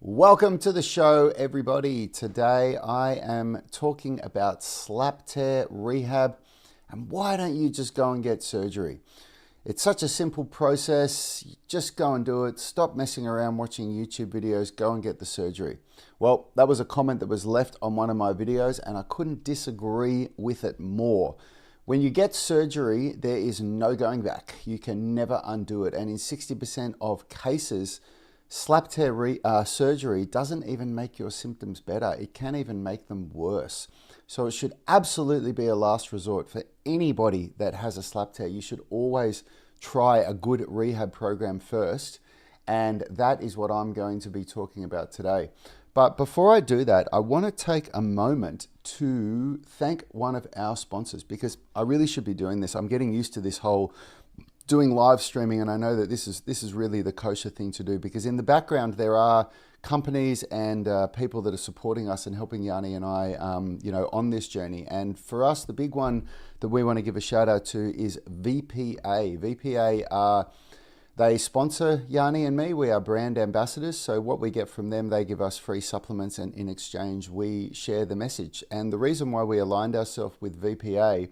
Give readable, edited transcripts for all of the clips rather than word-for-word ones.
Welcome to the show, everybody. Today I am talking about slap tear rehab and why don't you just go and get surgery? It's such a simple process. Just go and do it. Stop messing around watching YouTube videos. Go and get the surgery. Well, that was a comment that was left on one of my videos and I couldn't disagree with it more. When you get surgery, there is no going back. You can never undo it. And in 60% of cases, slap tear surgery doesn't even make your symptoms better. It can even make them worse. So it should absolutely be a last resort for anybody that has a slap tear. You should always try a good rehab program first. And that is what I'm going to be talking about today. But before I do that, I want to take a moment to thank one of our sponsors because I really should be doing this. I'm getting used to this whole doing live streaming, and I know that this is really the kosher thing to do because in the background there are companies and people that are supporting us and helping Yanni and I, on this journey. And for us, the big one that we want to give a shout out to is VPA. They sponsor Yanni and me. We are brand ambassadors. So what we get from them, they give us free supplements, and in exchange, we share the message. And the reason why we aligned ourselves with VPA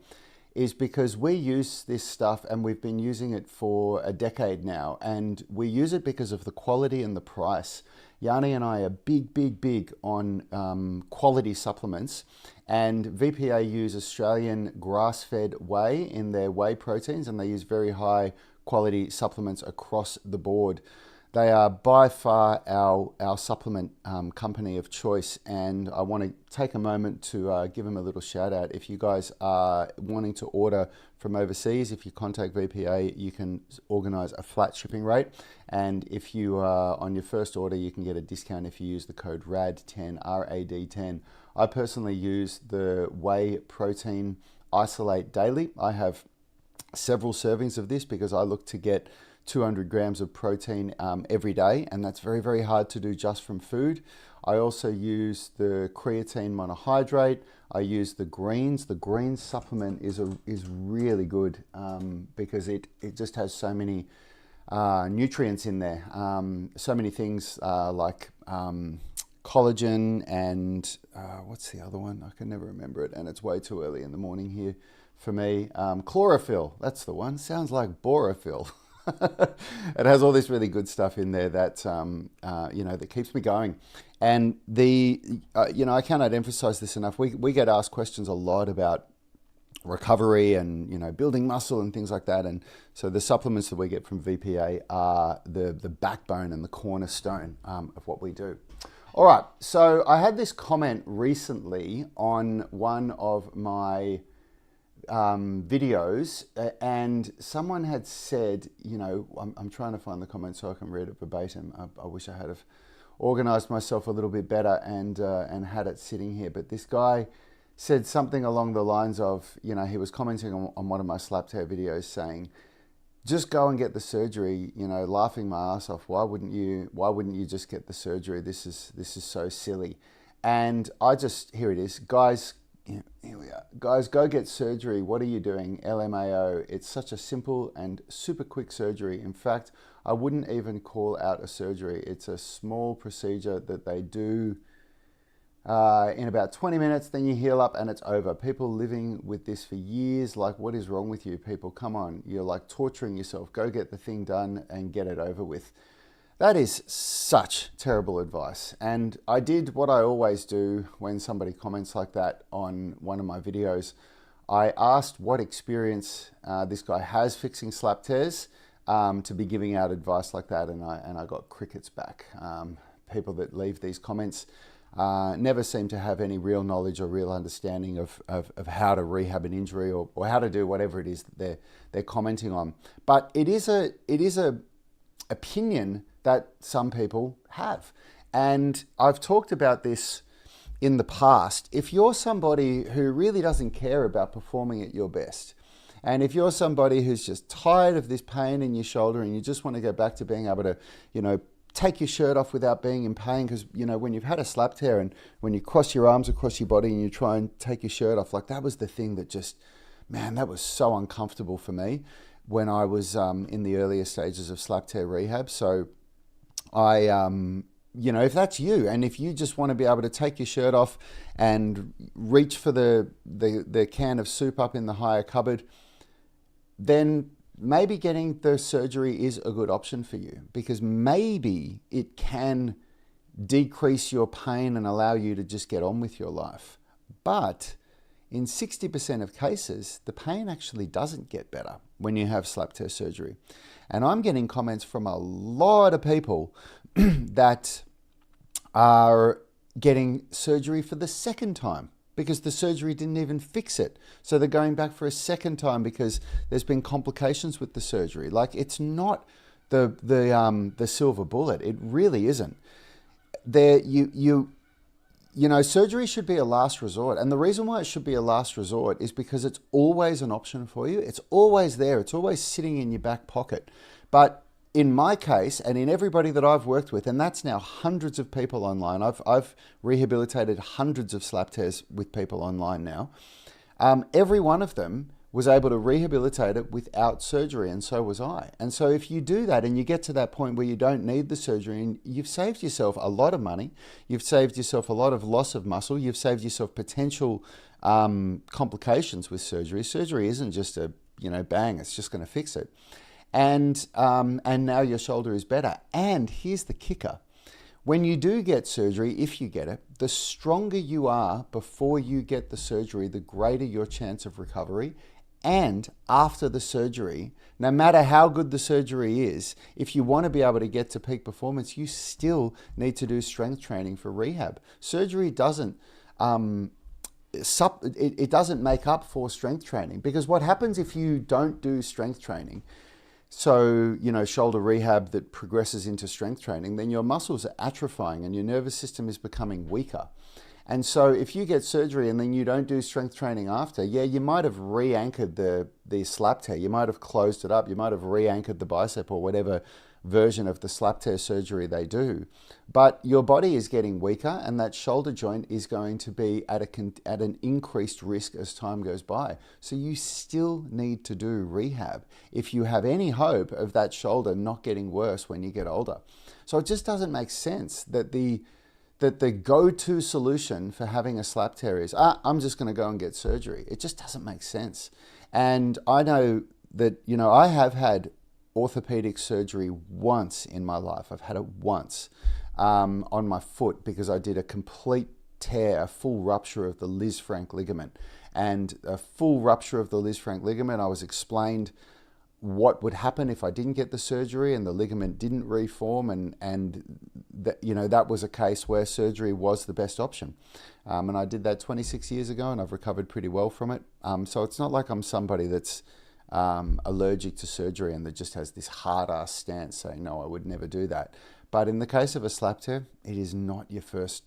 is because we use this stuff and we've been using it for a decade now, and we use it because of the quality and the price. Yanni and I are big on quality supplements, and VPA use Australian grass-fed whey in their whey proteins, and they use very high quality supplements across the board. They are by far our supplement company of choice, and I want to take a moment to give them a little shout out. If you guys are wanting to order from overseas, if you contact VPA, you can organize a flat shipping rate, and if you are on your first order, you can get a discount if you use the code RAD10, RAD10. I personally use the whey protein isolate daily. I have several servings of this because I look to get 200 grams of protein every day, and that's very hard to do just from food. I also use the creatine monohydrate. I use the greens. The greens supplement is really good because it just has so many nutrients in there. So many things like collagen and what's the other one? I can never remember it, and it's way too early in the morning here for me. Chlorophyll, that's the one. Sounds like borophyll. It has all this really good stuff in there that that keeps me going. And I cannot emphasize this enough. We get asked questions a lot about recovery and building muscle and things like that. And so the supplements that we get from VPA are the backbone and the cornerstone of what we do. All right. So I had this comment recently on one of my videos, and someone had said, I'm trying to find the comment so I can read it verbatim. I wish I had have organized myself a little bit better and had it sitting here. But this guy said something along the lines of, he was commenting on one of my slap tear videos saying, just go and get the surgery, laughing my ass off. Why wouldn't you just get the surgery? This is so silly. And here it is, guys. Here we are. Guys, go get surgery. What are you doing? LMAO. It's such a simple and super quick surgery. In fact, I wouldn't even call out a surgery. It's a small procedure that they do in about 20 minutes, then you heal up and it's over. People living with this for years, like, what is wrong with you people? Come on, you're like torturing yourself. Go get the thing done and get it over with. That is such terrible advice. And I did what I always do when somebody comments like that on one of my videos. I asked what experience this guy has fixing slap tears to be giving out advice like that, and I got crickets back. People that leave these comments never seem to have any real knowledge or real understanding of how to rehab an injury or how to do whatever it is that they're commenting on. But it is a opinion that some people have. And I've talked about this in the past. If you're somebody who really doesn't care about performing at your best, and if you're somebody who's just tired of this pain in your shoulder and you just want to go back to being able to, take your shirt off without being in pain, because, when you've had a slap tear and when you cross your arms across your body and you try and take your shirt off, like that was the thing that just, man, that was so uncomfortable for me when I was in the earlier stages of slap tear rehab. So I if that's you, and if you just want to be able to take your shirt off and reach for the can of soup up in the higher cupboard, then maybe getting the surgery is a good option for you, because maybe it can decrease your pain and allow you to just get on with your life. But in 60% of cases, the pain actually doesn't get better when you have slap tear surgery. And I'm getting comments from a lot of people that are getting surgery for the second time because the surgery didn't even fix it. So they're going back for a second time because there's been complications with the surgery. Like, it's not the silver bullet. It really isn't. Surgery should be a last resort. And the reason why it should be a last resort is because it's always an option for you. It's always there. It's always sitting in your back pocket. But in my case, and in everybody that I've worked with, and that's now hundreds of people online, I've rehabilitated hundreds of slap tears with people online now. Every one of them was able to rehabilitate it without surgery, and so was I. And so if you do that and you get to that point where you don't need the surgery, and you've saved yourself a lot of money, you've saved yourself a lot of loss of muscle, you've saved yourself potential complications with surgery. Surgery isn't just a, bang, it's just going to fix it. And now your shoulder is better. And here's the kicker. When you do get surgery, if you get it, the stronger you are before you get the surgery, the greater your chance of recovery. And after the surgery, no matter how good the surgery is, if you want to be able to get to peak performance, you still need to do strength training for rehab. Surgery doesn't it doesn't make up for strength training, because what happens if you don't do strength training? So, shoulder rehab that progresses into strength training, then your muscles are atrophying and your nervous system is becoming weaker. And so if you get surgery and then you don't do strength training after, you might have re-anchored the slap tear. You might have closed it up. You might have re-anchored the bicep or whatever version of the slap tear surgery they do. But your body is getting weaker, and that shoulder joint is going to be at an increased risk as time goes by. So you still need to do rehab if you have any hope of that shoulder not getting worse when you get older. So it just doesn't make sense that the go-to solution for having a slap tear is, I'm just going to go and get surgery. It just doesn't make sense. And I know that, I have had orthopedic surgery once in my life. I've had it once on my foot because I did a complete tear, a full rupture of the Lisfranc ligament. And a full rupture of the Lisfranc ligament, I was explained what would happen if I didn't get the surgery and the ligament didn't reform, and that was a case where surgery was the best option. And I did that 26 years ago, and I've recovered pretty well from it. So it's not like I'm somebody that's allergic to surgery and that just has this hard-ass stance saying, no, I would never do that. But in the case of a slap tear, it is not your first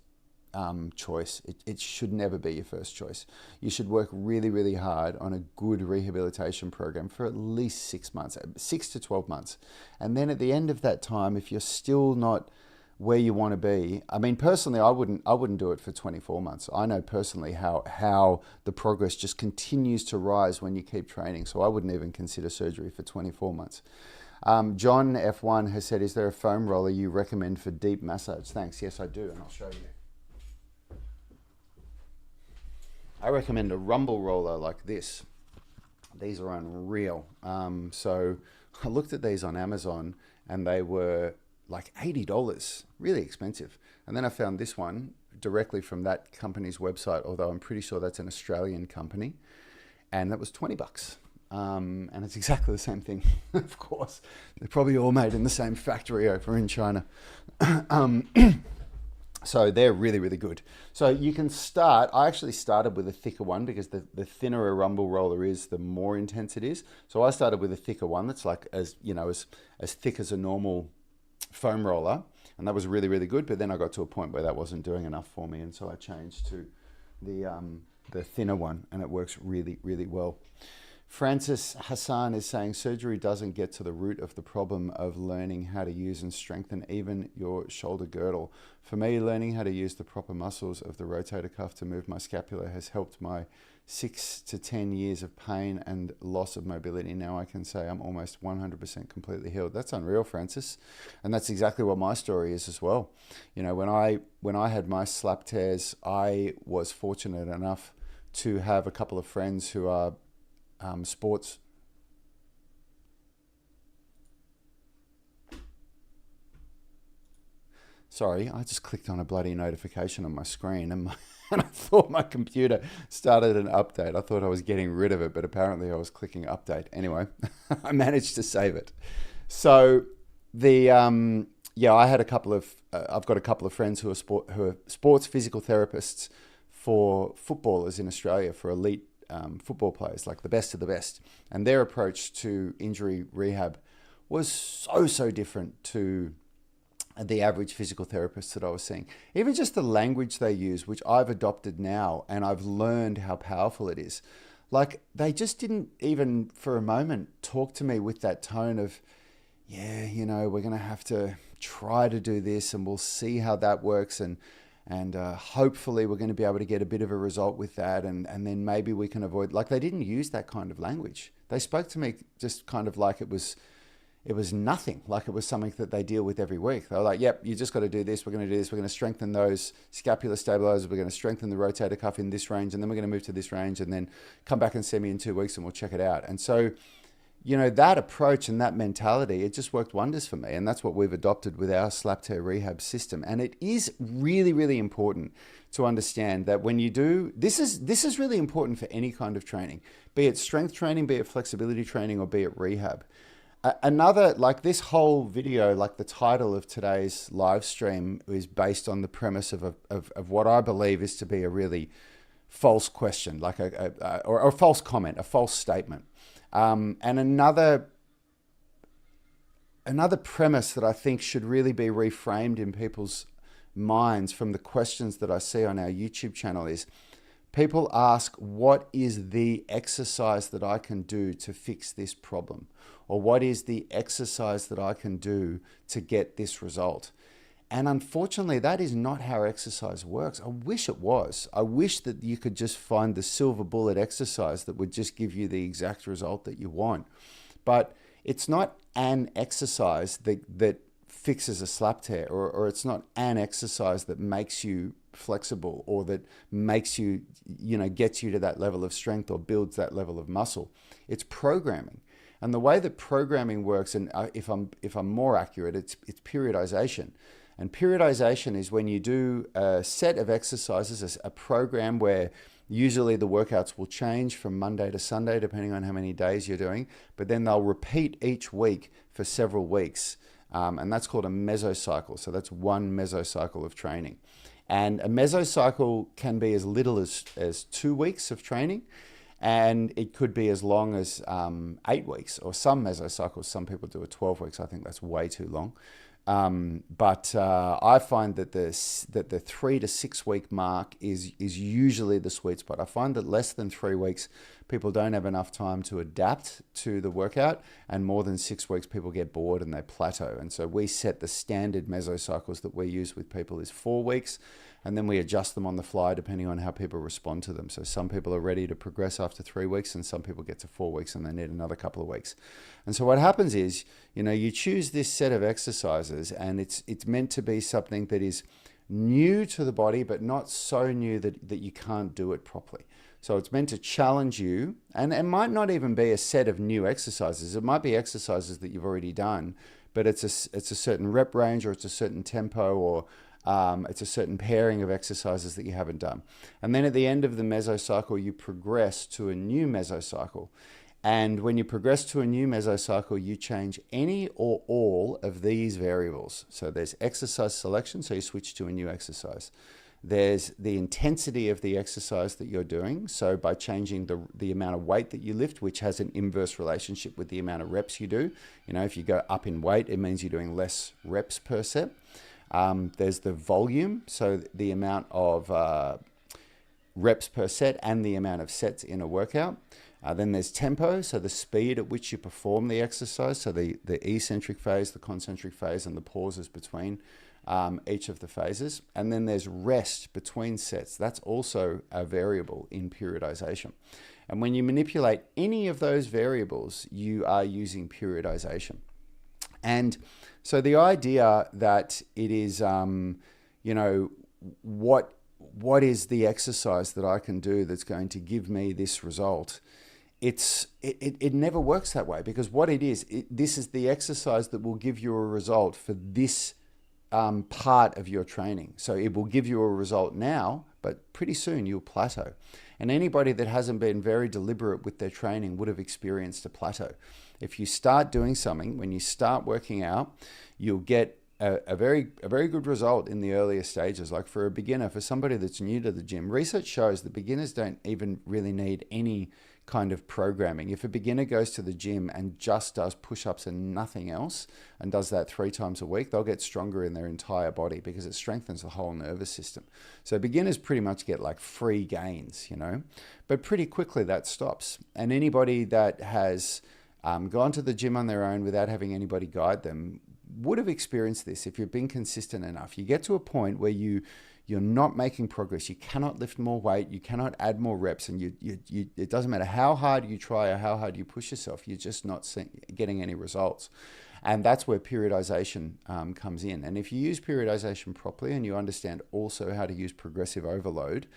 choice. It should never be your first choice. You should work really, really hard on a good rehabilitation program for at least 6 months, 6 to 12 months. And then at the end of that time, if you're still not where you want to be, I mean, personally, I wouldn't do it for 24 months. I know personally how the progress just continues to rise when you keep training. So I wouldn't even consider surgery for 24 months. John F1 has said, is there a foam roller you recommend for deep massage? Thanks. Yes, I do, and I'll show you. I recommend a rumble roller like this. These are unreal. So I looked at these on Amazon and they were like $80, really expensive. And then I found this one directly from that company's website, although I'm pretty sure that's an Australian company, and that was $20. And it's exactly the same thing, of course. They're probably all made in the same factory over in China. So they're really, really good. So you can start, I actually started with a thicker one because the thinner a rumble roller is, the more intense it is. So I started with a thicker one that's like as thick as a normal foam roller. And that was really, really good. But then I got to a point where that wasn't doing enough for me. And so I changed to the thinner one, and it works really, really well. Francis Hassan is saying surgery doesn't get to the root of the problem of learning how to use and strengthen even your shoulder girdle. For me, learning how to use the proper muscles of the rotator cuff to move my scapula has helped my 6 to 10 years of pain and loss of mobility. Now I can say I'm almost 100% completely healed. That's unreal, Francis. And that's exactly what my story is as well. You know, when I had my slap tears, I was fortunate enough to have a couple of friends who are sports. Sorry, I just clicked on a bloody notification on my screen and, and I thought my computer started an update. I thought I was getting rid of it, but apparently I was clicking update. Anyway, I managed to save it. So I had a couple of, I've got a couple of friends who are sports physical therapists for footballers in Australia, for elite football players, like the best of the best. And their approach to injury rehab was so different to the average physical therapist that I was seeing. Even just the language they use, which I've adopted now, and I've learned how powerful it is. Like, they just didn't even for a moment talk to me with that tone of, yeah, you know, we're going to have to try to do this and we'll see how that works, and hopefully we're going to be able to get a bit of a result with that, and then maybe we can avoid. Like, they didn't use that kind of language. They spoke to me just kind of like it was nothing, like it was something that they deal with every week. They were like, yep, you just got to do this. We're going to do this. We're going to strengthen those scapular stabilizers. We're going to strengthen the rotator cuff in this range, and then we're going to move to this range, and then come back and see me in 2 weeks and we'll check it out. And so, you know, that approach and that mentality, it just worked wonders for me. And that's what we've adopted with our slap tear rehab system. And it is really, really important to understand that when you do, this is really important for any kind of training, be it strength training, be it flexibility training, or be it rehab. Another, like this whole video, like the title of today's live stream is based on the premise of what I believe is to be a really false question, like or a false comment, a false statement. And another premise that I think should really be reframed in people's minds from the questions that I see on our YouTube channel is, people ask, what is the exercise that I can do to fix this problem? Or what is the exercise that I can do to get this result? And unfortunately, that is not how exercise works. I wish it was. I wish that you could just find the silver bullet exercise that would just give you the exact result that you want. But it's not an exercise that fixes a slap tear, or it's not an exercise that makes you flexible, or that makes you, gets you to that level of strength or builds that level of muscle. It's programming. And the way that programming works, and if I'm more accurate, it's periodization. And periodization is when you do a set of exercises, a program where usually the workouts will change from Monday to Sunday, depending on how many days you're doing, but then they'll repeat each week for several weeks. And that's called a mesocycle. So that's one mesocycle of training. And a mesocycle can be as little as 2 weeks of training, and it could be as long as 8 weeks, or some mesocycles, some people do it 12 weeks. I think that's way too long. But I find that the 3 to 6 week mark is usually the sweet spot. I find that less than 3 weeks, people don't have enough time to adapt to the workout, and more than 6 weeks, people get bored and they plateau. And so we set the standard mesocycles that we use with people is 4 weeks, and then we adjust them on the fly depending on how people respond to them. So some people are ready to progress after 3 weeks, and some people get to 4 weeks and they need another couple of weeks. And so what happens is, you choose this set of exercises, and it's meant to be something that is new to the body, but not so new that you can't do it properly. So it's meant to challenge you, and it might not even be a set of new exercises. It might be exercises that you've already done, but it's a certain rep range, or it's a certain tempo, or it's a certain pairing of exercises that you haven't done. And then at the end of the mesocycle, you progress to a new mesocycle. And when you progress to a new mesocycle, you change any or all of these variables. So there's exercise selection, so you switch to a new exercise. There's the intensity of the exercise that you're doing. So by changing the amount of weight that you lift, which has an inverse relationship with the amount of reps you do. If you go up in weight, it means you're doing less reps per set. There's the volume, so the amount of reps per set and the amount of sets in a workout. Then there's tempo, so the speed at which you perform the exercise, so the eccentric phase, the concentric phase, and the pauses between each of the phases. And then there's rest between sets. That's also a variable in periodization. And when you manipulate any of those variables, you are using periodization. And so the idea that it is, what is the exercise that I can do that's going to give me this result? It never works that way, because what it is, this is the exercise that will give you a result for this part of your training. So it will give you a result now, but pretty soon you'll plateau. And anybody that hasn't been very deliberate with their training would have experienced a plateau. If you start doing something, when you start working out, you'll get a very good result in the earlier stages. Like for a beginner, for somebody that's new to the gym, research shows that beginners don't even really need any kind of programming. If a beginner goes to the gym and just does push-ups and nothing else, and does that 3 times a week, they'll get stronger in their entire body because it strengthens the whole nervous system. So beginners pretty much get like free gains, but pretty quickly that stops. And anybody that has gone to the gym on their own without having anybody guide them would have experienced this. If you've been consistent enough, you get to a point where you're not making progress. You cannot lift more weight. You cannot add more reps, and it doesn't matter how hard you try or how hard you push yourself. You're just not getting any results, and that's where periodization comes in. And if you use periodization properly and you understand also how to use progressive overload,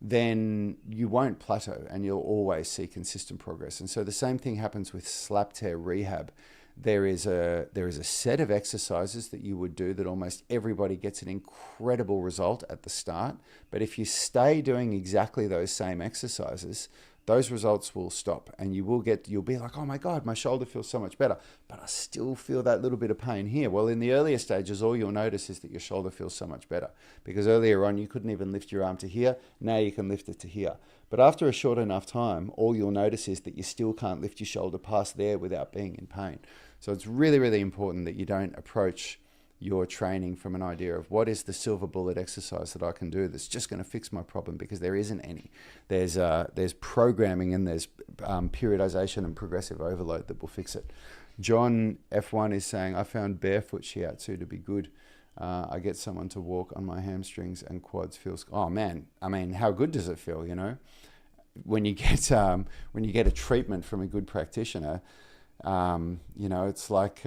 then you won't plateau and you'll always see consistent progress. And so the same thing happens with slap tear rehab. There is a set of exercises that you would do that almost everybody gets an incredible result at the start. But if you stay doing exactly those same exercises, those results will stop, and you'll be like, oh my God, my shoulder feels so much better, but I still feel that little bit of pain here. Well, in the earlier stages, all you'll notice is that your shoulder feels so much better, because earlier on you couldn't even lift your arm to here. Now you can lift it to here. But after a short enough time, all you'll notice is that you still can't lift your shoulder past there without being in pain. So it's really, really important that you don't approach your training from an idea of what is the silver bullet exercise that I can do that's just going to fix my problem, because there isn't any. There's programming, and there's periodization and progressive overload that will fix it. John F1 is saying, I found barefoot shiatsu to be good. I get someone to walk on my hamstrings and quads feels, oh man, I mean, how good does it feel, When you get a treatment from a good practitioner, it's like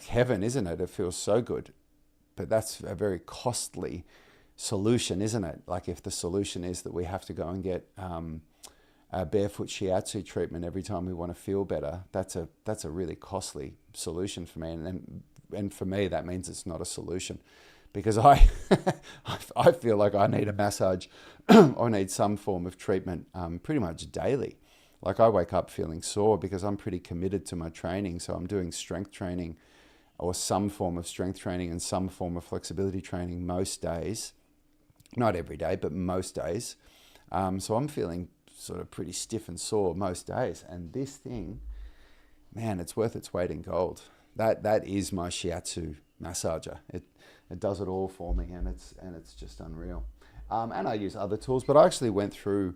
heaven, isn't it? It feels so good. But that's a very costly solution, isn't it? Like if the solution is that we have to go and get a barefoot shiatsu treatment every time we want to feel better, that's a really costly solution for me. And for me, that means it's not a solution, because I feel like I need a massage or need some form of treatment pretty much daily. Like I wake up feeling sore because I'm pretty committed to my training. So I'm doing strength training or some form of strength training and some form of flexibility training most days. Not every day, but most days. So I'm feeling sort of pretty stiff and sore most days. And this thing, man, it's worth its weight in gold. That is my shiatsu massager. It does it all for me, and it's just unreal. And I use other tools, but I actually went through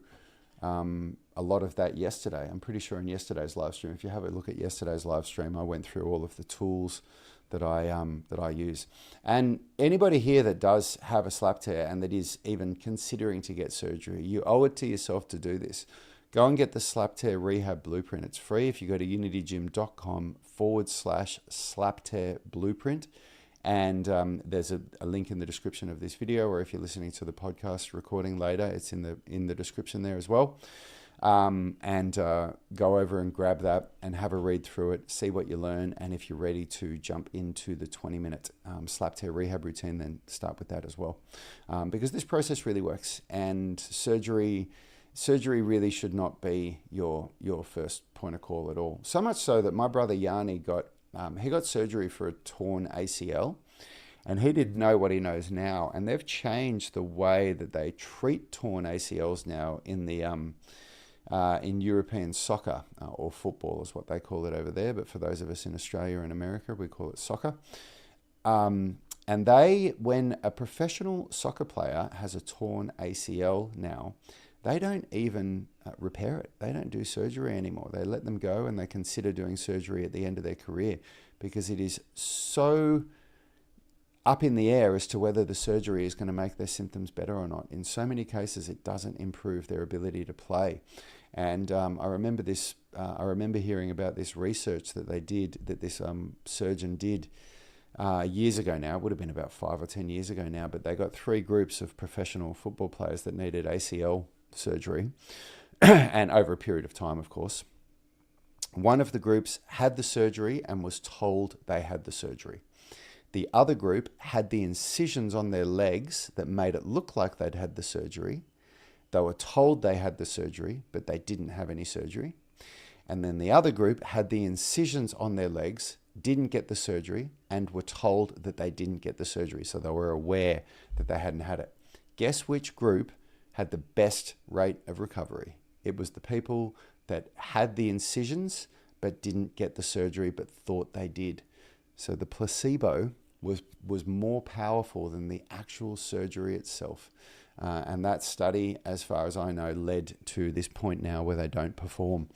a lot of that yesterday. I'm pretty sure in yesterday's live stream, if you have a look at yesterday's live stream, I went through all of the tools that I use. And anybody here that does have a slap tear and that is even considering to get surgery, you owe it to yourself to do this. Go and get the slap tear rehab blueprint. It's free if you go to unitygym.com/slap tear blueprint. And there's a link in the description of this video, or if you're listening to the podcast recording later, it's in the description there as well. Go over and grab that and have a read through it, see what you learn, and if you're ready to jump into the 20-minute slap tear rehab routine, then start with that as well. Because this process really works, and surgery really should not be your first point of call at all. So much so that my brother Yanni got surgery for a torn ACL, and he didn't know what he knows now. And they've changed the way that they treat torn ACLs now in the in European soccer, or football is what they call it over there. But for those of us in Australia and America, we call it soccer. And when a professional soccer player has a torn ACL now, they don't even repair it. They don't do surgery anymore. They let them go, and they consider doing surgery at the end of their career, because it is so up in the air as to whether the surgery is going to make their symptoms better or not. In so many cases, it doesn't improve their ability to play. And I remember this. I remember hearing about this research that they did, that this surgeon did years ago now. It would have been about 5 or 10 years ago now. But they got 3 groups of professional football players that needed ACL surgery, and over a period of time, of course. One of the groups had the surgery and was told they had the surgery. The other group had the incisions on their legs that made it look like they'd had the surgery. They were told they had the surgery, but they didn't have any surgery. And then the other group had the incisions on their legs, didn't get the surgery, and were told that they didn't get the surgery. So they were aware that they hadn't had it. Guess which group had the best rate of recovery? It was the people that had the incisions but didn't get the surgery but thought they did. So the placebo was more powerful than the actual surgery itself. And that study, as far as I know, led to this point now where they don't perform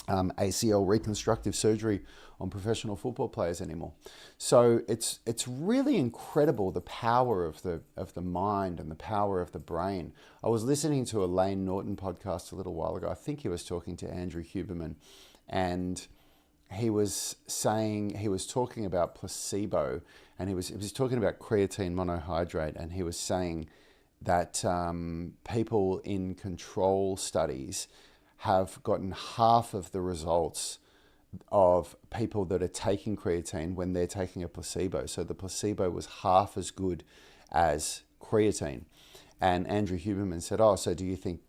ACL reconstructive surgery on professional football players anymore. So it's really incredible, the power of the mind and the power of the brain. I was listening to a Lane Norton podcast a little while ago. I think he was talking to Andrew Huberman, and he was talking about placebo, and he was talking about creatine monohydrate, and he was saying that people in control studies have gotten half of the results of people that are taking creatine when they're taking a placebo. So the placebo was half as good as creatine. And Andrew Huberman said, "Oh, so do you think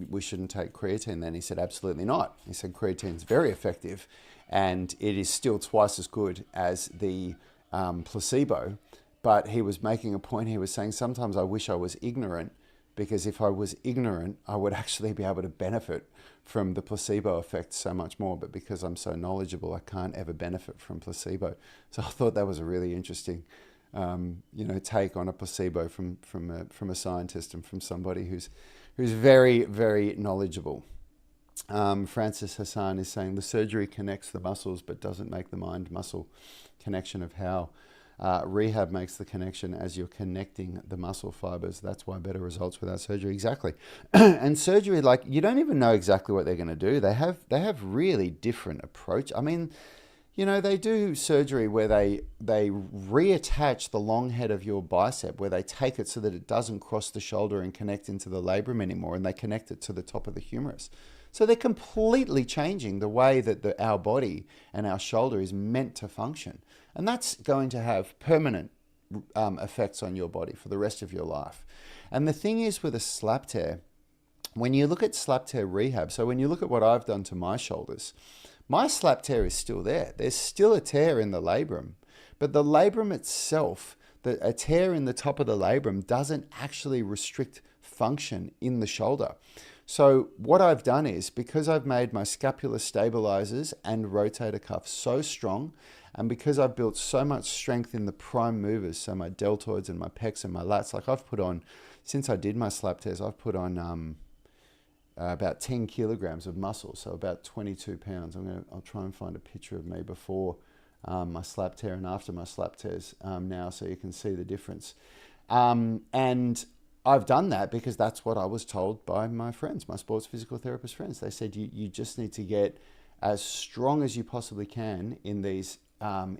we shouldn't take creatine then?" He said, "Absolutely not." He said, "Creatine is very effective, and it is still twice as good as the placebo." But he was making a point. He was saying, sometimes I wish I was ignorant, because if I was ignorant, I would actually be able to benefit from the placebo effect so much more. But because I'm so knowledgeable, I can't ever benefit from placebo. So I thought that was a really interesting take on a placebo from a scientist and from somebody who's very, very knowledgeable. Francis Hassan is saying the surgery connects the muscles but doesn't make the mind-muscle connection of how rehab makes the connection as you're connecting the muscle fibers. That's why better results without surgery. Exactly. And surgery, like, you don't even know exactly what they're going to do. They have really different approach. I mean, they do surgery where they reattach the long head of your bicep, where they take it so that it doesn't cross the shoulder and connect into the labrum anymore, and they connect it to the top of the humerus. So they're completely changing the way that our body and our shoulder is meant to function. And that's going to have permanent effects on your body for the rest of your life. And the thing is with a slap tear, when you look at slap tear rehab, so when you look at what I've done to my shoulders, my slap tear is still there. There's still a tear in the labrum, but the labrum itself, a tear in the top of the labrum doesn't actually restrict function in the shoulder. So what I've done is, because I've made my scapular stabilizers and rotator cuff so strong, and because I've built so much strength in the prime movers, so my deltoids and my pecs and my lats, like I've put on, since I did my slap tears, I've put on about 10 kilograms of muscle, so about 22 pounds. I'll try and find a picture of me before my slap tear and after my slap tears now, so you can see the difference. And I've done that because that's what I was told by my friends, my sports physical therapist friends. They said, you just need to get as strong as you possibly can in these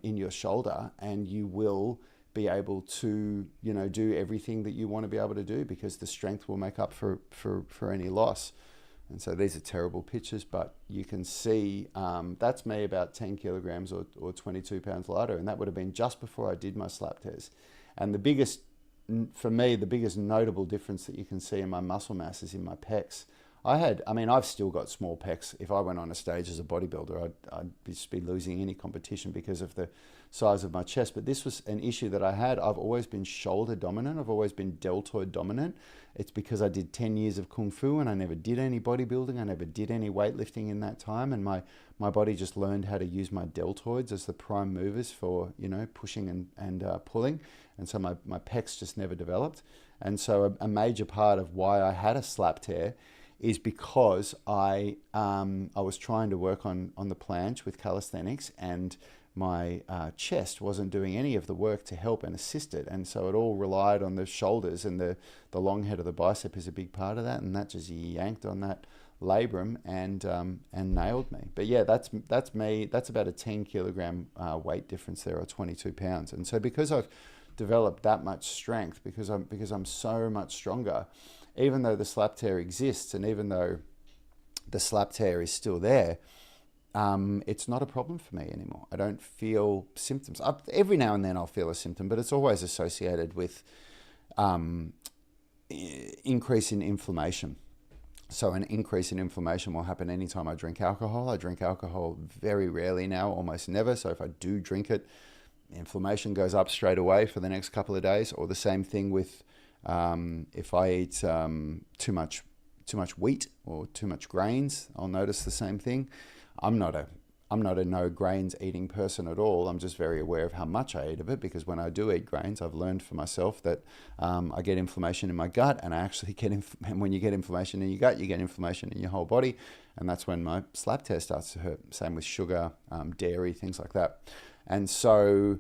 in your shoulder, and you will be able to do everything that you want to be able to do, because the strength will make up for any loss. And so these are terrible pictures, but you can see that's me about 10 kilograms or 22 pounds lighter, and that would have been just before I did my slap tears. And for me, the biggest notable difference that you can see in my muscle mass is in my pecs. I've still got small pecs. If I went on a stage as a bodybuilder, I'd just be losing any competition because of the size of my chest. But this was an issue that I had. I've always been shoulder dominant. I've always been deltoid dominant. It's because I did 10 years of Kung Fu and I never did any bodybuilding. I never did any weightlifting in that time. And my body just learned how to use my deltoids as the prime movers for, pushing and pulling. And so my pecs just never developed. And so a major part of why I had a slap tear is because I was trying to work on the planche with calisthenics, and my chest wasn't doing any of the work to help and assist it. And so it all relied on the shoulders, and the long head of the bicep is a big part of that. And that just yanked on that labrum and nailed me. But yeah, that's me. That's about a 10 kilogram weight difference there, or 22 pounds. And so because I've developed that much strength, because I'm so much stronger, even though the slap tear exists, and even though the slap tear is still there, it's not a problem for me anymore. I don't feel symptoms. Every now and then I'll feel a symptom, but it's always associated with increase in inflammation. So an increase in inflammation will happen anytime I drink alcohol. I drink alcohol very rarely now, almost never. So if I do drink it, inflammation goes up straight away for the next couple of days. Or the same thing with if I eat too much wheat or too much grains, I'll notice the same thing. I'm not a no grains eating person at all. I'm just very aware of how much I eat of it, because when I do eat grains, I've learned for myself that I get inflammation in my gut, and I actually get and when you get inflammation in your gut, you get inflammation in your whole body, and that's when my slap tear starts to hurt. Same with sugar, dairy, things like that. And so,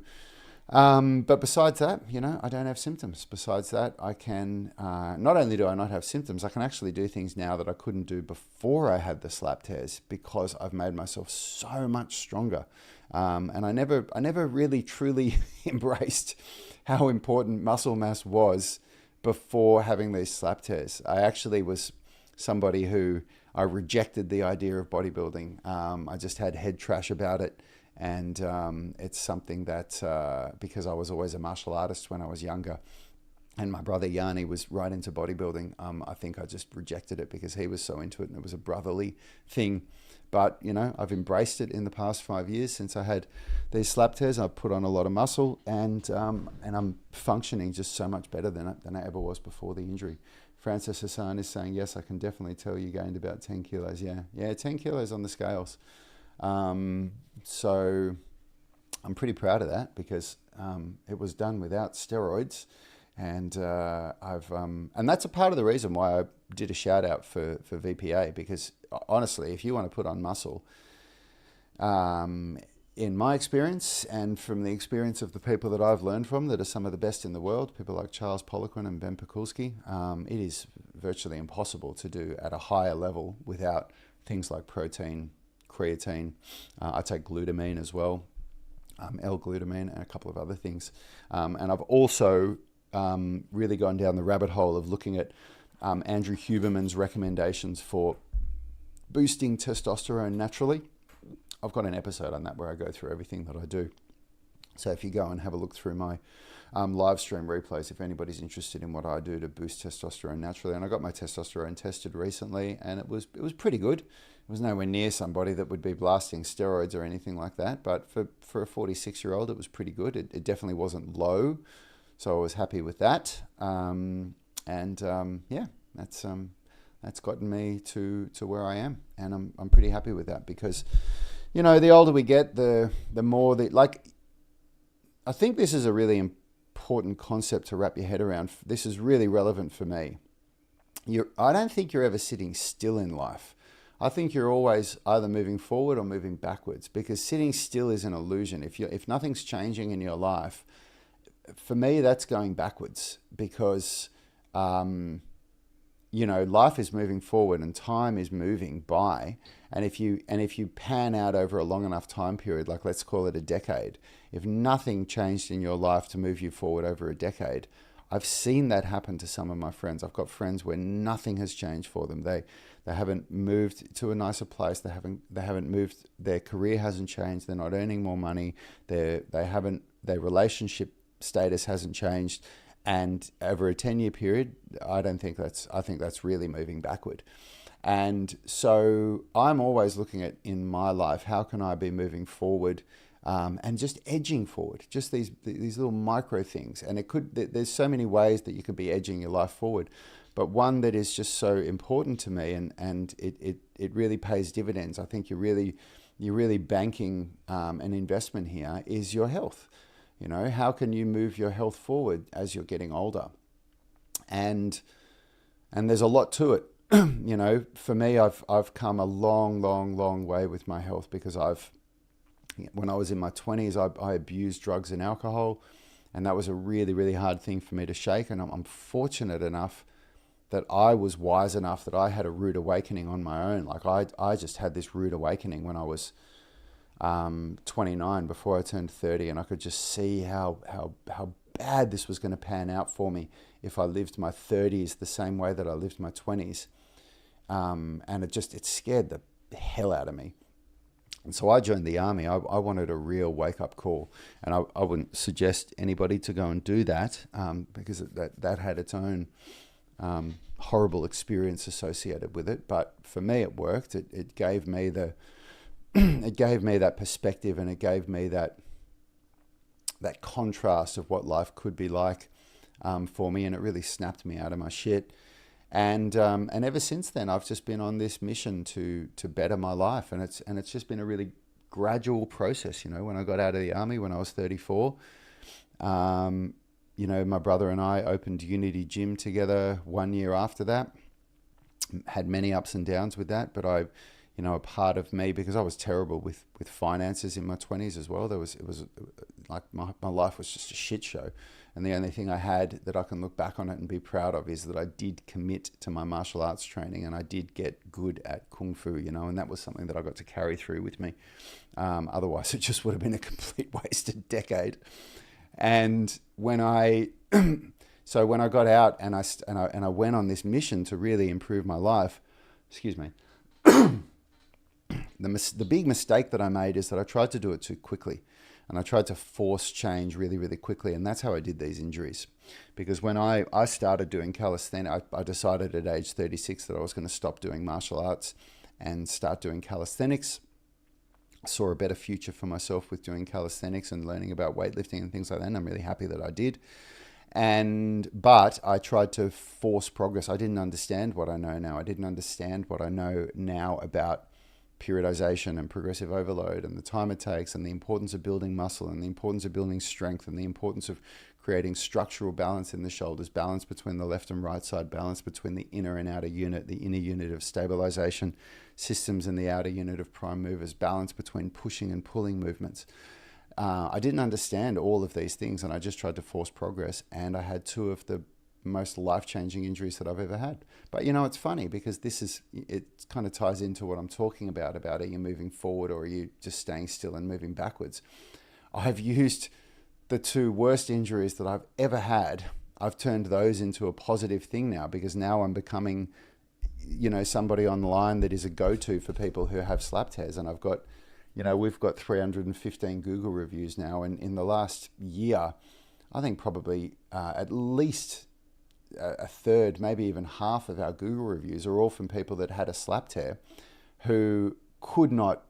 but besides that, I don't have symptoms. Besides that, I can, not only do I not have symptoms, I can actually do things now that I couldn't do before I had the slap tears, because I've made myself so much stronger. And I never really truly embraced how important muscle mass was before having these slap tears. I actually was somebody who I rejected the idea of bodybuilding. I just had head trash about it. And it's something that, because I was always a martial artist when I was younger, and my brother Yanni was right into bodybuilding, I think I just rejected it because he was so into it, and it was a brotherly thing. But, I've embraced it in the past 5 years since I had these slap tears. I've put on a lot of muscle, and I'm functioning just so much better than I ever was before the injury. Francis Hassan is saying, yes, I can definitely tell you gained about 10 kilos. Yeah, 10 kilos on the scales. So I'm pretty proud of that, because it was done without steroids, and and that's a part of the reason why I did a shout out for VPA, because honestly, if you want to put on muscle, in my experience and from the experience of the people that I've learned from that are some of the best in the world, people like Charles Poliquin and Ben Pakulski, it is virtually impossible to do at a higher level without things like protein, creatine. I take glutamine as well, L-glutamine, and a couple of other things. And I've also really gone down the rabbit hole of looking at Andrew Huberman's recommendations for boosting testosterone naturally. I've got an episode on that where I go through everything that I do. So if you go and have a look through my live stream replays, if anybody's interested in what I do to boost testosterone naturally. And I got my testosterone tested recently, and it was pretty good. It was nowhere near somebody that would be blasting steroids or anything like that, but for a 46-year-old, it was pretty good. It definitely wasn't low, so I was happy with that. Yeah, that's gotten me to where I am, and I'm pretty happy with that, because the older we get, the more I think this is a really important concept to wrap your head around. This is really relevant for me. I don't think you're ever sitting still in life. I think you're always either moving forward or moving backwards, because sitting still is an illusion. If nothing's changing in your life, for me, that's going backwards, because life is moving forward and time is moving by. And if you pan out over a long enough time period, like let's call it a decade, if nothing changed in your life to move you forward over a decade, I've seen that happen to some of my friends. I've got friends where nothing has changed for them. They haven't moved to a nicer place. They haven't moved. Their career hasn't changed. They're not earning more money. Their relationship status hasn't changed. And over a 10-year period, I think that's really moving backward. And so I'm always looking at, in my life, how can I be moving forward, and just edging forward, just these little micro things. And there's so many ways that you could be edging your life forward, but one that is just so important to me, and it really pays dividends. I think you're really banking an investment here, is your health. How can you move your health forward as you're getting older? And there's a lot to it. For me, I've come a long, long, long way with my health, because I've When I was in my 20s, I abused drugs and alcohol, and that was a really, really hard thing for me to shake. And I'm fortunate enough that I was wise enough that I had a rude awakening on my own. Like I just had this rude awakening when I was 29, before I turned 30, and I could just see how bad this was going to pan out for me if I lived my 30s the same way that I lived my 20s. And it scared the hell out of me. And so I joined the army. I wanted a real wake-up call. And I wouldn't suggest anybody to go and do that, because that had its own horrible experience associated with it. But for me, it worked. It gave me it gave me that perspective, and it gave me that contrast of what life could be like for me. And it really snapped me out of my shit. And ever since then, I've just been on this mission to better my life, and it's just been a really gradual process. When I got out of the army when I was 34, my brother and I opened Unity Gym together 1 year after that. Had many ups and downs with that, but a part of me, because I was terrible with finances in my 20s as well. It was like my life was just a shit show. And the only thing I had that I can look back on it and be proud of is that I did commit to my martial arts training, and I did get good at Kung Fu, and that was something that I got to carry through with me. Otherwise, it just would have been a complete wasted decade. And when I got out and I went on this mission to really improve my life, excuse me, the big mistake that I made is that I tried to do it too quickly. And I tried to force change really, really quickly. And that's how I did these injuries. Because when I started doing calisthenics, I decided at age 36 that I was going to stop doing martial arts and start doing calisthenics. I saw a better future for myself with doing calisthenics and learning about weightlifting and things like that. And I'm really happy that I did. But I tried to force progress. I didn't understand what I know now. I didn't understand what I know now about periodization and progressive overload, and the time it takes, and the importance of building muscle, and the importance of building strength, and the importance of creating structural balance in the shoulders, balance between the left and right side, balance between the inner and outer unit, the inner unit of stabilization systems and the outer unit of prime movers, balance between pushing and pulling movements. I didn't understand all of these things, and I just tried to force progress, and I had two of the most life-changing injuries that I've ever had. But it's funny, because it kind of ties into what I'm talking about are you moving forward, or are you just staying still and moving backwards? I've used the two worst injuries that I've ever had. I've turned those into a positive thing now, because now I'm becoming, somebody online that is a go-to for people who have slap tears. And I've got, we've got 315 Google reviews now. And in the last year, I think probably at least a third, maybe even half of our Google reviews are all from people that had a slap tear who could not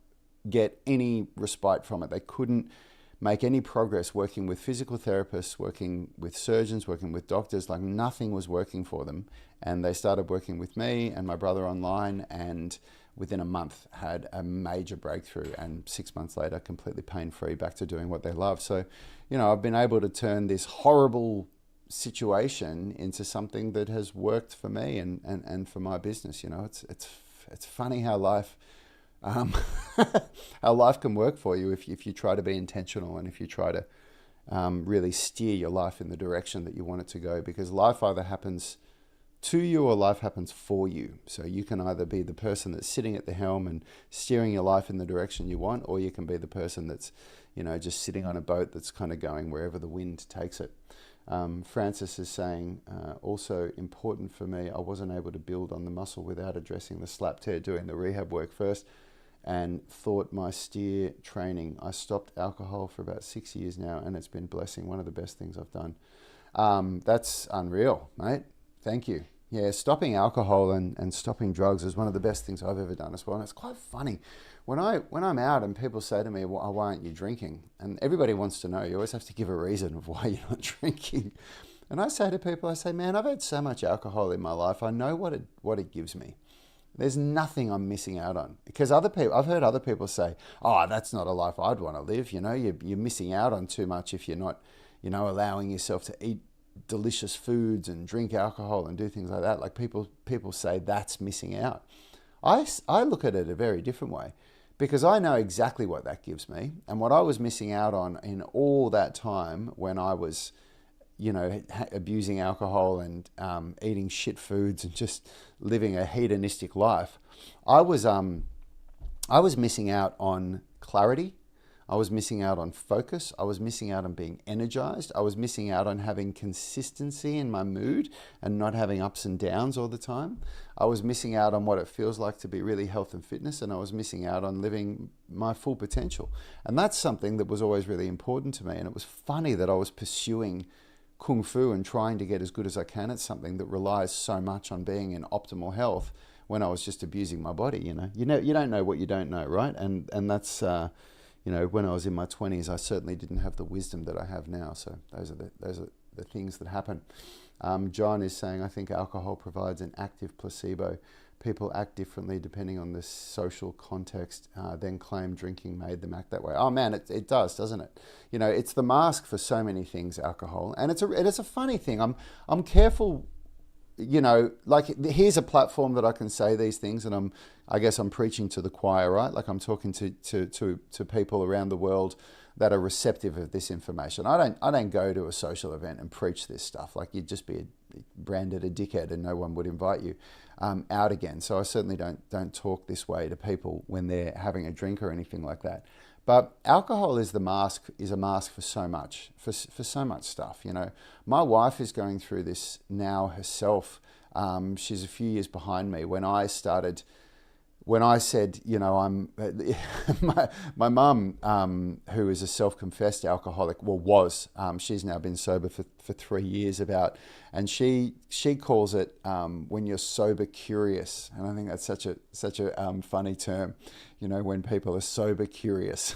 get any respite from it. They couldn't make any progress working with physical therapists, working with surgeons, working with doctors. Like, nothing was working for them. And they started working with me and my brother online, and within a month had a major breakthrough, and 6 months later, completely pain-free, back to doing what they love. So, I've been able to turn this horrible situation into something that has worked for me and for my business. It's funny how life how life can work for you if you try to be intentional, and if you try to really steer your life in the direction that you want it to go, because life either happens to you or life happens for you. So you can either be the person that's sitting at the helm and steering your life in the direction you want, or you can be the person that's just sitting on a boat that's kind of going wherever the wind takes it. Francis is saying, also important for me, I wasn't able to build on the muscle without addressing the slap tear, doing the rehab work first, and thought my steer training. I stopped alcohol for about 6 years now, and it's been blessing. One of the best things I've done. That's unreal, mate. Thank you. Yeah, stopping alcohol and stopping drugs is one of the best things I've ever done as well. And it's quite funny. When I'm out and people say to me, well, why aren't you drinking? And everybody wants to know. You always have to give a reason of why you're not drinking. And I say to people, man, I've had so much alcohol in my life. I know what it gives me. There's nothing I'm missing out on. Because I've heard other people say, oh, that's not a life I'd want to live. You're missing out on too much if you're not, allowing yourself to eat delicious foods and drink alcohol and do things like that. Like people say that's missing out. I look at it a very different way. because I know exactly what that gives me and what I was missing out on in all that time when I was, abusing alcohol and eating shit foods and just living a hedonistic life. I was missing out on clarity. I was missing out on focus. I was missing out on being energized. I was missing out on having consistency in my mood and not having ups and downs all the time. I was missing out on what it feels like to be really health and fitness, and I was missing out on living my full potential. And that's something that was always really important to me. And it was funny that I was pursuing Kung Fu and trying to get as good as I can at something that relies so much on being in optimal health when I was just abusing my body. You don't know what you don't know, right? And that's when I was in my 20s, I certainly didn't have the wisdom that I have now. So those are the things that happen. John is saying, I think alcohol provides an active placebo. People act differently depending on the social context, then claim drinking made them act that way. Oh man, it does, doesn't it? It's the mask for so many things, alcohol. And it's a funny thing. I'm careful, like here's a platform that I can say these things, and I guess I'm preaching to the choir, right? Like I'm talking to people around the world that are receptive of this information. I don't go to a social event and preach this stuff. Like you'd just be branded a dickhead and no one would invite you out again. So I certainly don't talk this way to people when they're having a drink or anything like that. But alcohol is a mask for so much, for so much stuff. My wife is going through this now herself. She's a few years behind me. When I said, I'm my mum, who is a self-confessed alcoholic, she's now been sober for 3 years and she calls it when you're sober curious, and I think that's such a funny term, when people are sober curious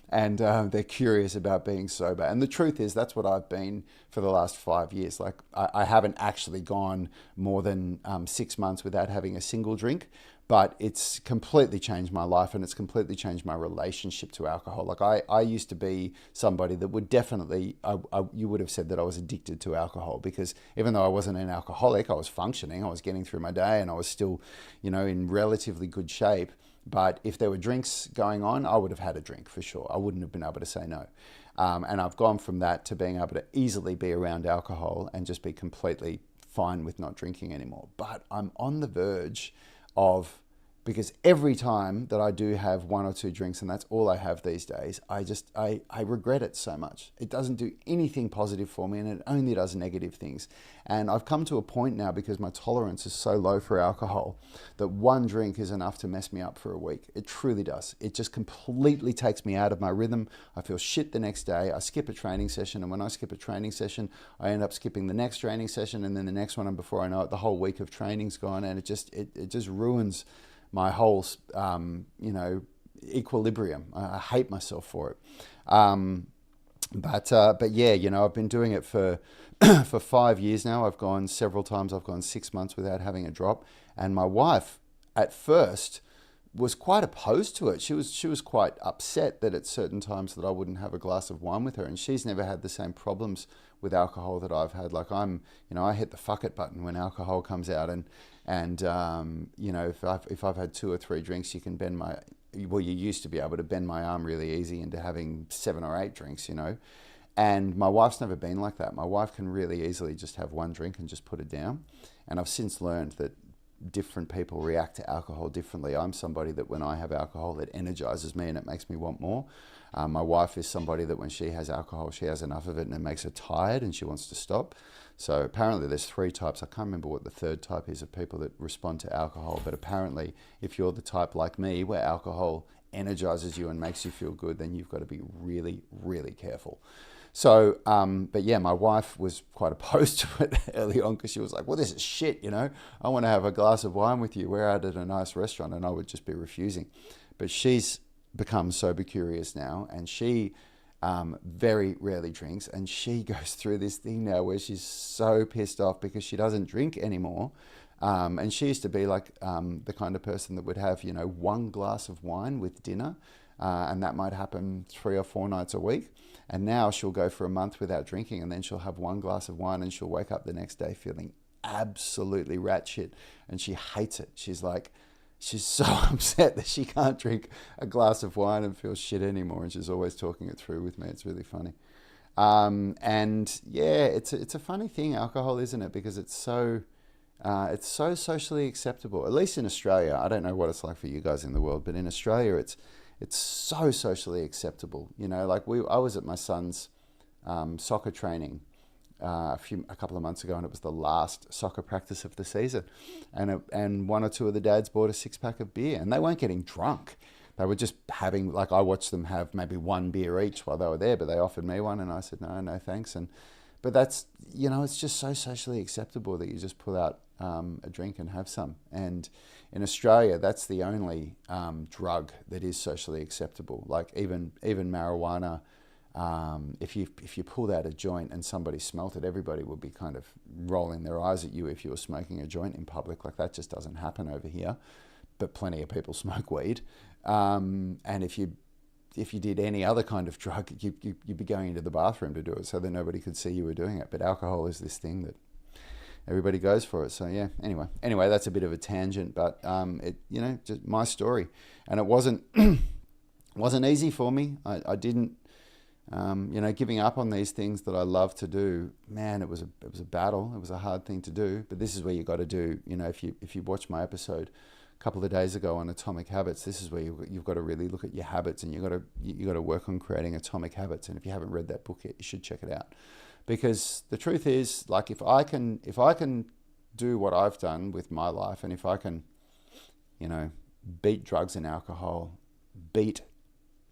and they're curious about being sober. And the truth is that's what I've been for the last 5 years. Like I haven't actually gone more than 6 months without having a single drink. But it's completely changed my life, and it's completely changed my relationship to alcohol. Like I used to be somebody that would definitely, you would have said that I was addicted to alcohol, because even though I wasn't an alcoholic, I was functioning, I was getting through my day, and I was still, in relatively good shape. But if there were drinks going on, I would have had a drink for sure. I wouldn't have been able to say no. And I've gone from that to being able to easily be around alcohol and just be completely fine with not drinking anymore. But I'm on the verge because every time that I do have 1 or 2 drinks, and that's all I have these days, I regret it so much. It doesn't do anything positive for me, and it only does negative things. And I've come to a point now, because my tolerance is so low for alcohol, that 1 drink is enough to mess me up for a week. It truly does. It just completely takes me out of my rhythm. I feel shit the next day. I skip a training session, and when I skip a training session, I end up skipping the next training session, and then the next one, and before I know it, the whole week of training's gone, and it just ruins my whole, equilibrium. I hate myself for it. But yeah, I've been doing it for 5 years now. I've gone several times. I've gone 6 months without having a drop. And my wife, at first, was quite opposed to it. She was quite upset that at certain times that I wouldn't have a glass of wine with her. And she's never had the same problems with alcohol that I've had. Like I hit the fuck it button when alcohol comes out, and if I've had 2 or 3 drinks, you used to be able to bend my arm really easy into having 7 or 8 drinks, And my wife's never been like that. My wife can really easily just have 1 drink and just put it down. And I've since learned that different people react to alcohol differently. I'm somebody that when I have alcohol, it energizes me and it makes me want more. My wife is somebody that when she has alcohol, she has enough of it and it makes her tired and she wants to stop. So apparently there's 3 types. I can't remember what the 3rd type is of people that respond to alcohol. But apparently if you're the type like me where alcohol energizes you and makes you feel good, then you've got to be really, really careful. So, but yeah, my wife was quite opposed to it early on, because she was like, well, this is shit, I want to have a glass of wine with you. We're out at a nice restaurant, and I would just be refusing. But she's become sober curious now, and she very rarely drinks, and she goes through this thing now where she's so pissed off because she doesn't drink anymore. And she used to be like the kind of person that would have, 1 glass of wine with dinner, and that might happen 3 or 4 nights a week. And now she'll go for a month without drinking, and then she'll have 1 glass of wine, and she'll wake up the next day feeling absolutely rat shit, and she hates it. She's like, she's so upset that she can't drink a glass of wine and feel shit anymore, and she's always talking it through with me. It's really funny. And yeah, it's a funny thing, alcohol, isn't it? Because it's so socially acceptable. At least in Australia, I don't know what it's like for you guys in the world, but in Australia, it's so socially acceptable. You know, like I was at my son's soccer training a couple of months ago, and it was the last soccer practice of the season, and one or two of the dads bought a 6-pack of beer, and they weren't getting drunk. They were just having, like, I watched them have maybe one beer each while they were there, but they offered me one, and I said no thanks. But that's, you know, it's just so socially acceptable that you just pull out a drink and have some. And in Australia, that's the only drug that is socially acceptable. Like even marijuana. If you pulled out a joint and somebody smelt it, everybody would be kind of rolling their eyes at you if you were smoking a joint in public. Like, that just doesn't happen over here. But plenty of people smoke weed. And if you did any other kind of drug, you'd be going into the bathroom to do it so that nobody could see you were doing it. But alcohol is this thing that everybody goes for it. So yeah, anyway, that's a bit of a tangent, but just my story. And it wasn't easy for me. I didn't, giving up on these things that I love to do, man, it was a battle. It was a hard thing to do. But this is where you got to do, if you watch my episode a couple of days ago on atomic habits, this is where you've got to really look at your habits, and you got to work on creating atomic habits. And if you haven't read that book yet, you should check it out, because the truth is, like, if I can do what I've done with my life, and if I can, beat drugs and alcohol, beat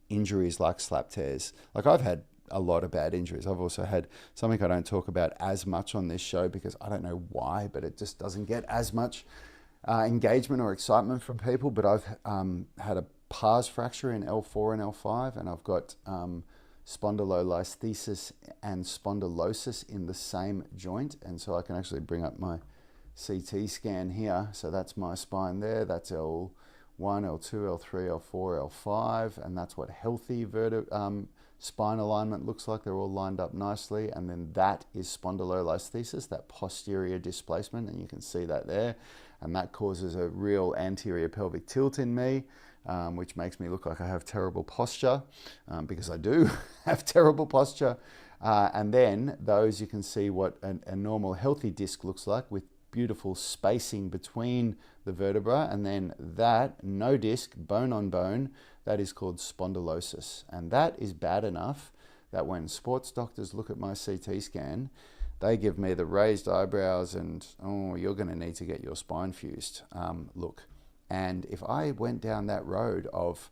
injuries like slap tears. Like, I've had a lot of bad injuries. I've also had something I don't talk about as much on this show because I don't know why, but it just doesn't get as much engagement or excitement from people. But I've had a pars fracture in L4 and L5, and I've got spondylolisthesis and spondylosis in the same joint. And so I can actually bring up my CT scan here. So that's my spine there. That's L1, L2, L3, L4, L5, and that's what healthy spine alignment looks like. They're all lined up nicely, and then that is spondylolisthesis, that posterior displacement, and you can see that there, and that causes a real anterior pelvic tilt in me, which makes me look like I have terrible posture, because I do have terrible posture. And then those, you can see what a normal healthy disc looks like, with beautiful spacing between the vertebra, and then that no disc, bone on bone, that is called spondylosis. And that is bad enough that when sports doctors look at my CT scan, they give me the raised eyebrows and, oh, you're going to need to get your spine fused look. And if I went down that road of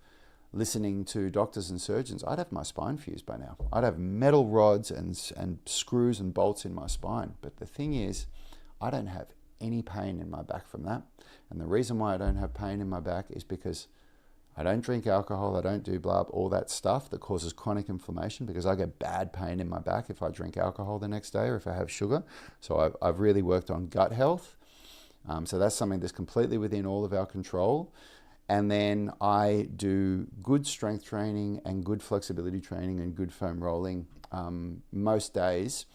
listening to doctors and surgeons, I'd have my spine fused by now. I'd have metal rods and screws and bolts in my spine. But the thing is, I don't have any pain in my back from that. And the reason why I don't have pain in my back is because I don't drink alcohol, I don't do all that stuff that causes chronic inflammation, because I get bad pain in my back if I drink alcohol the next day or if I have sugar. So I've really worked on gut health. So that's something that's completely within all of our control. And then I do good strength training and good flexibility training and good foam rolling most days,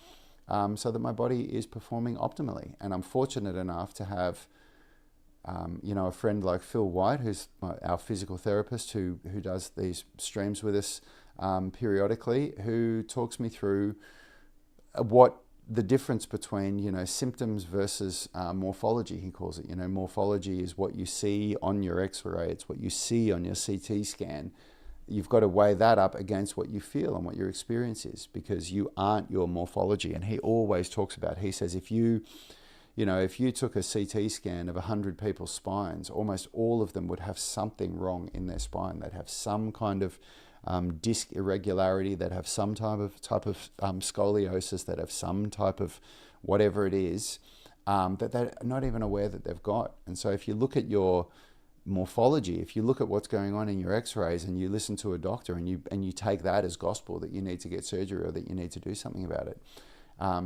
so that my body is performing optimally. And I'm fortunate enough to have, a friend like Phil White, who's our physical therapist, who does these streams with us periodically, who talks me through what the difference between, symptoms versus morphology, he calls it. Morphology is what you see on your X-ray. It's what you see on your CT scan. You've got to weigh that up against what you feel and what your experience is, because you aren't your morphology. And he always talks about, he says, if you took a CT scan of 100 people's spines, almost all of them would have something wrong in their spine. They'd have some kind of disc irregularity, they'd have some type of scoliosis, they'd have some type of whatever it is that they're not even aware that they've got. And so if you look at your morphology, if you look at what's going on in your x-rays and you listen to a doctor and you take that as gospel that you need to get surgery or that you need to do something about it,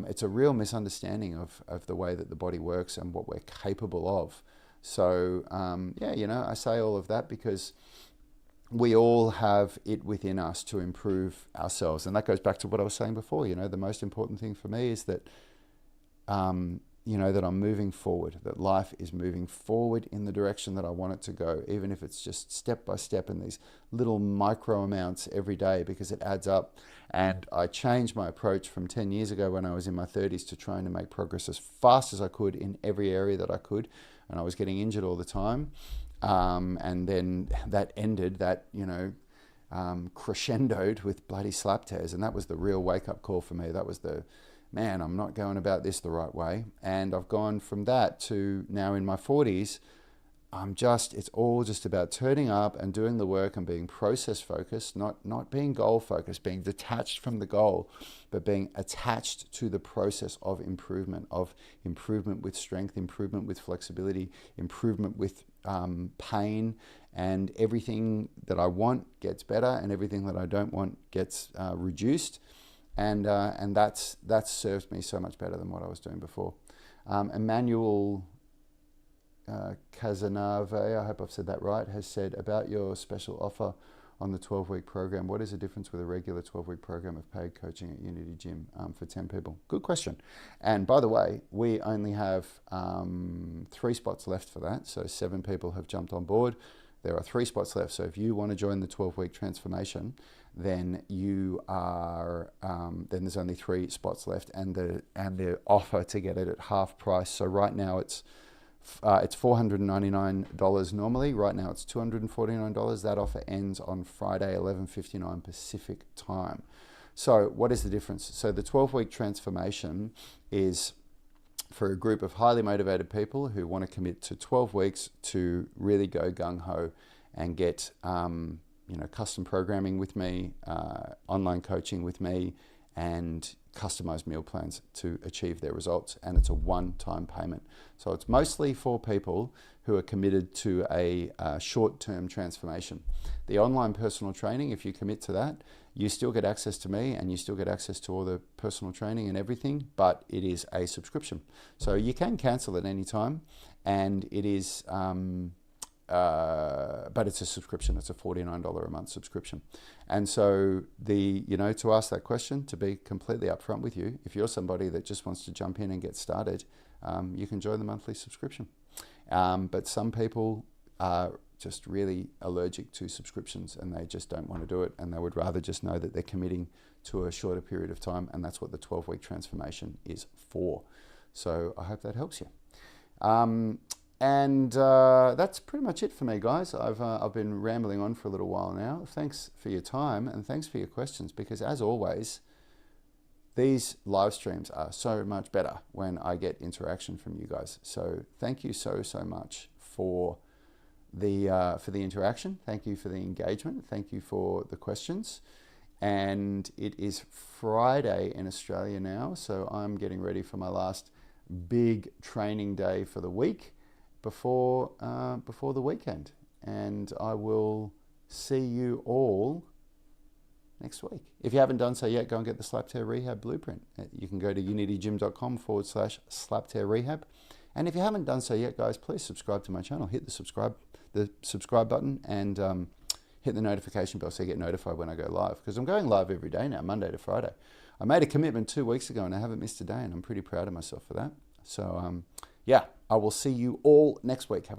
it's a real misunderstanding of the way that the body works and what we're capable of. So I say all of that because we all have it within us to improve ourselves. And that goes back to what I was saying before. The most important thing for me is that you know, that I'm moving forward, that life is moving forward in the direction that I want it to go, even if it's just step by step in these little micro amounts every day, because it adds up. And I changed my approach from 10 years ago when I was in my 30s to trying to make progress as fast as I could in every area that I could. And I was getting injured all the time. And then that ended, that, you know, crescendoed with bloody slap tears. And that was the real wake-up call for me. That was the, man, I'm not going about this the right way. And I've gone from that to now in my 40s, it's all just about turning up and doing the work and being process focused, not being goal focused, being detached from the goal, but being attached to the process of improvement with strength, improvement with flexibility, improvement with pain, and everything that I want gets better and everything that I don't want gets reduced. And that's served me so much better than what I was doing before. Emmanuel Casanave, I hope I've said that right, has said, about your special offer on the 12-week program, what is the difference with a regular 12-week program of paid coaching at Unity Gym for 10 people? Good question. And by the way, we only have 3 spots left for that. So 7 people have jumped on board. There are 3 spots left. So if you want to join the 12-week transformation, then you are then there's only 3 spots left, and the offer to get it at half price. So right now it's $499 normally. Right now it's $249. That offer ends on Friday, 11:59 Pacific time. So what is the difference? So the 12-week transformation is for a group of highly motivated people who want to commit to 12 weeks to really go gung-ho and get custom programming with me, online coaching with me, and customized meal plans to achieve their results. And it's a one-time payment. So it's mostly for people who are committed to a short-term transformation. The online personal training, if you commit to that, you still get access to me and you still get access to all the personal training and everything, but it is a subscription. So you can cancel at any time, and it is but it's a subscription. It's a $49 a month subscription. And so to ask that question, to be completely upfront with you, if you're somebody that just wants to jump in and get started, you can join the monthly subscription. But some people are just really allergic to subscriptions and they just don't want to do it, and they would rather just know that they're committing to a shorter period of time, and that's what the 12-week transformation is for. So I hope that helps you. And that's pretty much it for me, guys. I've been rambling on for a little while now. Thanks for your time and thanks for your questions, because as always, these live streams are so much better when I get interaction from you guys. So thank you so much for the interaction. Thank you for the engagement. Thank you for the questions. And it is Friday in Australia now, so I'm getting ready for my last big training day for the week before the weekend, and I will see you all next week. If you haven't done so yet, go and get the Slap Tear Rehab Blueprint. You can go to unitygym.com/slaptearrehab. And if you haven't done so yet, guys, please subscribe to my channel. Hit the subscribe button and hit the notification bell so you get notified when I go live, because I'm going live every day now, Monday to Friday. I made a commitment 2 weeks ago and I haven't missed a day, and I'm pretty proud of myself for that. So yeah, I will see you all next week.